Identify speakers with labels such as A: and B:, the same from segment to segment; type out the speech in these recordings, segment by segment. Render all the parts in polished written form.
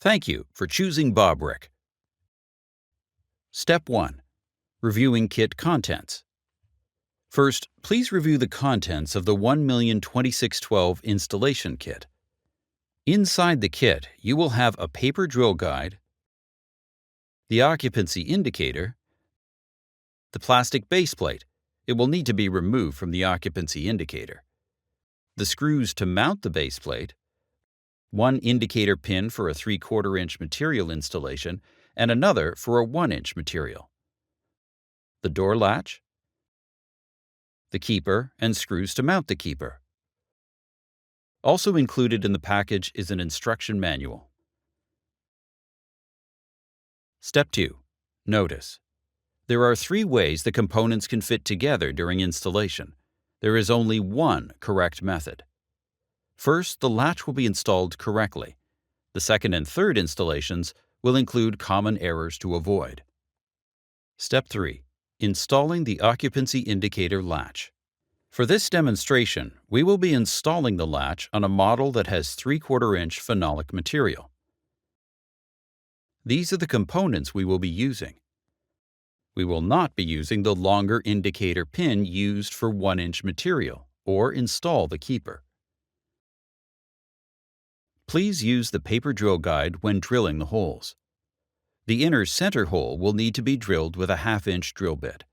A: Thank you for choosing Bobrick. Step 1. Reviewing kit contents. First, please review the contents of the 1,02612 installation kit. Inside the kit, you will have a paper drill guide, the occupancy indicator, the plastic base plate. It will need to be removed from the occupancy indicator. The screws to mount the base plate, one indicator pin for a 3/4 inch material installation, and another for a 1 inch material. The door latch, the keeper, and screws to mount the keeper. Also included in the package is an instruction manual. Step 2. Notice. There are 3 ways the components can fit together during installation. There is only one correct method. First, the latch will be installed correctly. The second and third installations will include common errors to avoid. Step 3. Installing the occupancy indicator latch. For this demonstration, we will be installing the latch on a model that has 3/4 inch phenolic material. These are the components we will be using. We will not be using the longer indicator pin used for 1 inch material or install the keeper. Please use the paper drill guide when drilling the holes. The inner center hole will need to be drilled with a 1/2 inch drill bit.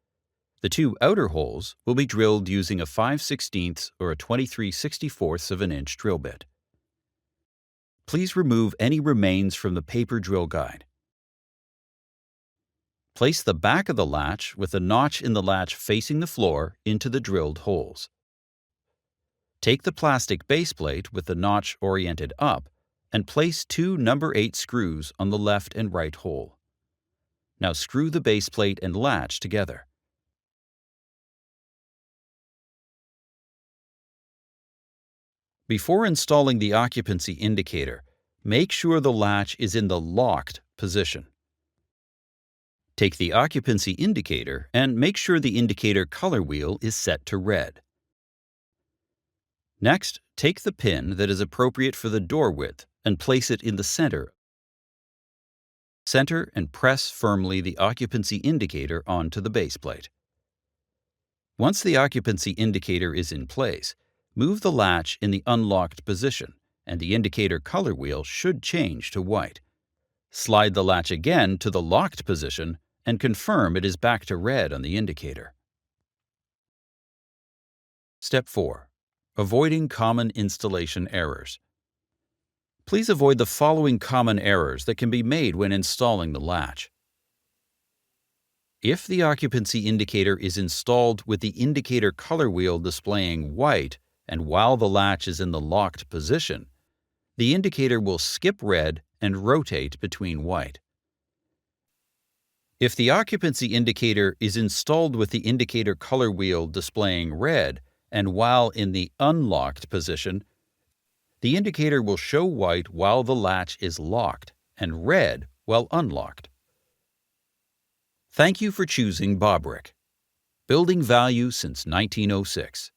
A: The 2 outer holes will be drilled using a 5/16 or a 23/64 of an inch drill bit. Please remove any remains from the paper drill guide. Place the back of the latch with the notch in the latch facing the floor into the drilled holes. Take the plastic base plate with the notch oriented up and place 2 number 8 screws on the left and right hole. Now screw the base plate and latch together. Before installing the occupancy indicator, make sure the latch is in the locked position. Take the occupancy indicator and make sure the indicator color wheel is set to red. Next, take the pin that is appropriate for the door width and place it in the center. Center and press firmly the occupancy indicator onto the base plate. Once the occupancy indicator is in place, move the latch in the unlocked position, and the indicator color wheel should change to white. Slide the latch again to the locked position and confirm it is back to red on the indicator. Step 4. Avoiding common installation errors. Please avoid the following common errors that can be made when installing the latch. If the occupancy indicator is installed with the indicator color wheel displaying white and while the latch is in the locked position, the indicator will skip red and rotate between white. If the occupancy indicator is installed with the indicator color wheel displaying red and while in the unlocked position, the indicator will show white while the latch is locked and red while unlocked. Thank you for choosing Bobrick. Building value since 1906.